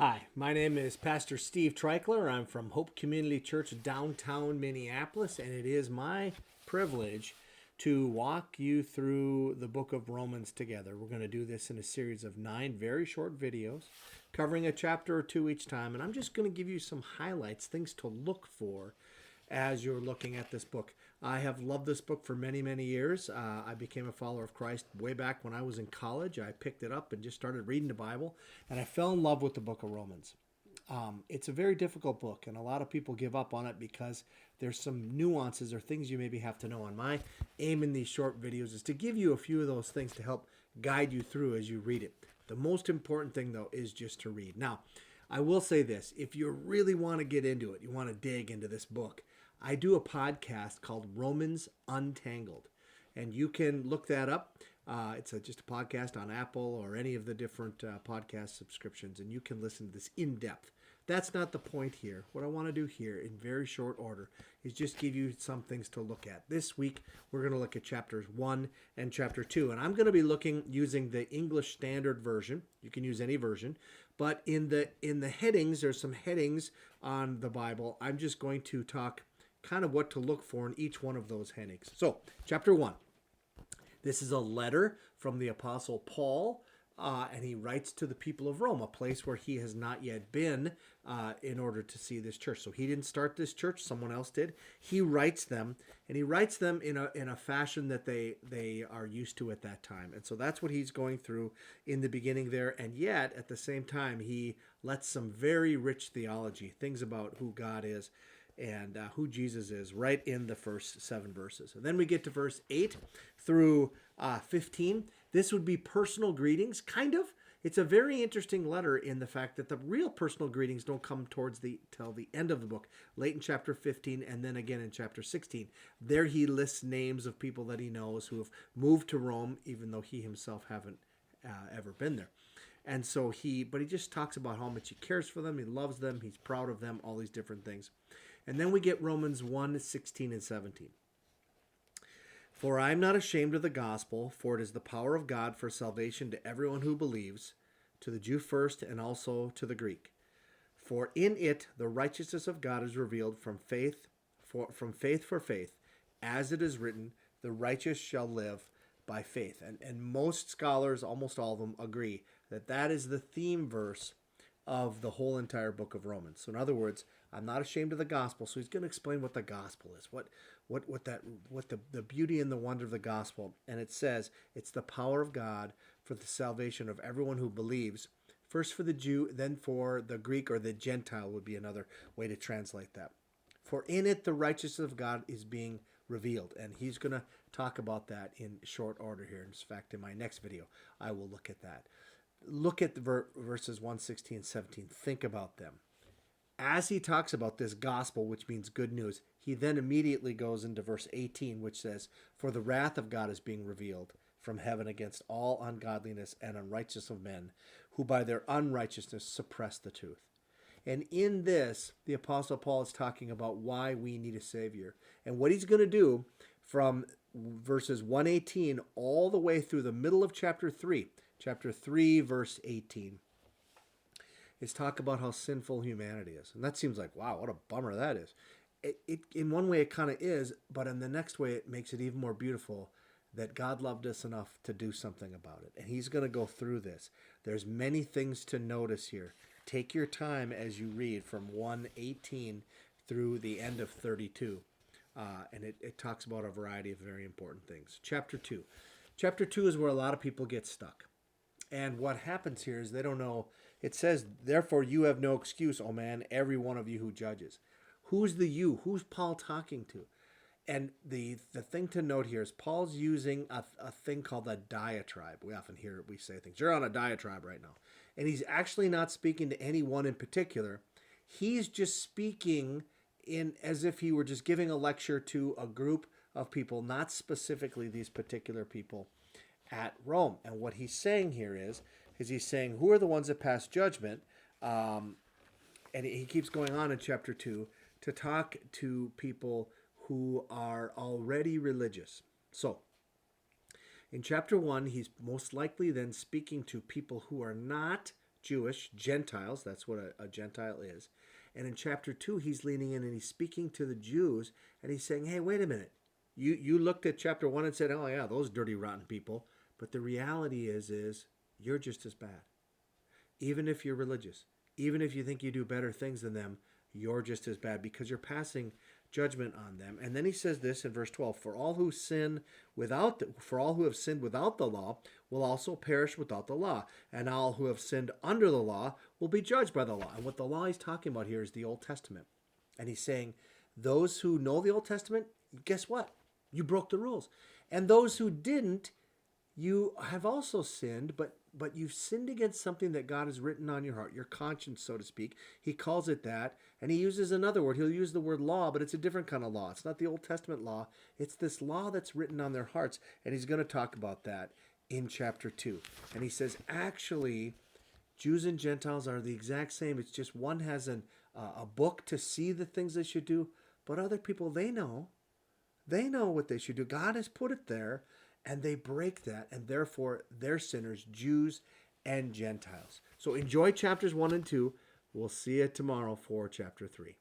Hi, my name is Pastor Steve Treichler. I'm from Hope Community Church, downtown Minneapolis, and it is my privilege to walk you through the book of Romans together. We're going to do this in a series of 9 very short videos, covering a chapter or two each time, and I'm just going to give you some highlights, things to look for as you're looking at this book. I have loved this book for many, many years. I became a follower of Christ way back when I was in college. I picked it up and just started reading the Bible, and I fell in love with the book of Romans. It's a very difficult book, and a lot of people give up on it because there's some nuances or things you maybe have to know. And my aim in these short videos is to give you a few of those things to help guide you through as you read it. The most important thing, though, is just to read. Now, I will say this. If you really want to get into it, you want to dig into this book, I do a podcast called Romans Untangled, and you can look that up. It's just a podcast on Apple or any of the different podcast subscriptions, and you can listen to this in depth. That's not the point here. What I want to do here in very short order is just give you some things to look at. This week, we're going to look at chapters 1 and chapter 2, and I'm going to be looking using the English Standard Version. You can use any version, but in the headings, there's some headings on the Bible. I'm just going to talk kind of what to look for in each one of those headings. So, chapter 1. This is a letter from the Apostle Paul, and he writes to the people of Rome, a place where he has not yet been in order to see this church. So he didn't start this church, someone else did. He writes them, and he writes them in a fashion that they are used to at that time. And so that's what he's going through in the beginning there. And yet, at the same time, he lets some very rich theology, things about who God is, and who Jesus is right in the first 7 verses. And then we get to verse 8 through 15. This would be personal greetings, kind of. It's a very interesting letter in the fact that the real personal greetings don't come till the end of the book, late in chapter 15 and then again in chapter 16. There he lists names of people that he knows who have moved to Rome, even though he himself haven't ever been there. And so he just talks about how much he cares for them, he loves them, he's proud of them, all these different things. And then we get Romans 1, 16 and 17. For I am not ashamed of the gospel, for it is the power of God for salvation to everyone who believes, to the Jew first and also to the Greek. For in it the righteousness of God is revealed from faith for faith, as it is written, the righteous shall live by faith. And most scholars, almost all of them, agree that that is the theme verse of the whole entire book of Romans. So in other words, I'm not ashamed of the gospel. So he's going to explain what the gospel is, what the beauty and the wonder of the gospel. And it says it's the power of God for the salvation of everyone who believes. First for the Jew, then for the Greek, or the Gentile would be another way to translate that. For in it the righteousness of God is being revealed. And he's going to talk about that in short order here. In fact, in my next video, I will look at that. Look at the verses 1, 16, 17. Think about them. As he talks about this gospel, which means good news, he then immediately goes into verse 18, which says, for the wrath of God is being revealed from heaven against all ungodliness and unrighteousness of men, who by their unrighteousness suppress the truth. And in this, the Apostle Paul is talking about why we need a Savior. And what he's going to do from verses 118 all the way through the middle of chapter 3, verse 18, is talk about how sinful humanity is. And that seems like, wow, what a bummer that is. It in one way, it kind of is, but in the next way, it makes it even more beautiful that God loved us enough to do something about it. And he's going to go through this. There's many things to notice here. Take your time as you read from 1:18 through the end of 32. And it talks about a variety of very important things. Chapter 2. Chapter 2 is where a lot of people get stuck. And what happens here is they don't know. It says, therefore you have no excuse, O man, every one of you who judges. Who's the you? Who's Paul talking to? And the thing to note here is Paul's using a thing called a diatribe. We often hear we say things, you're on a diatribe right now. And he's actually not speaking to anyone in particular. He's just speaking in as if he were just giving a lecture to a group of people, not specifically these particular people at Rome. And what he's saying here is he's saying, who are the ones that pass judgment? And he keeps going on in chapter 2 to talk to people who are already religious. So, in chapter 1, he's most likely then speaking to people who are not Jewish, Gentiles, that's what a Gentile is. And in chapter 2, he's leaning in and he's speaking to the Jews, and he's saying, hey, wait a minute. You looked at chapter 1 and said, oh, yeah, those dirty, rotten people. But the reality is you're just as bad. Even if you're religious, even if you think you do better things than them, you're just as bad because you're passing judgment on them. And then he says this in verse 12, for all who have sinned without the law will also perish without the law, and all who have sinned under the law will be judged by the law. And what the law he's talking about here is the Old Testament. And he's saying those who know the Old Testament, guess what? You broke the rules. And those who didn't, you have also sinned, but you've sinned against something that God has written on your heart, your conscience, so to speak. He calls it that, and he uses another word. He'll use the word law, but it's a different kind of law. It's not the Old Testament law. It's this law that's written on their hearts, and he's going to talk about that in chapter 2. And he says, actually, Jews and Gentiles are the exact same. It's just one has a book to see the things they should do, but other people, they know what they should do. God has put it there, and they break that, and therefore they're sinners, Jews and Gentiles. So enjoy chapters 1 and 2. We'll see you tomorrow for chapter 3.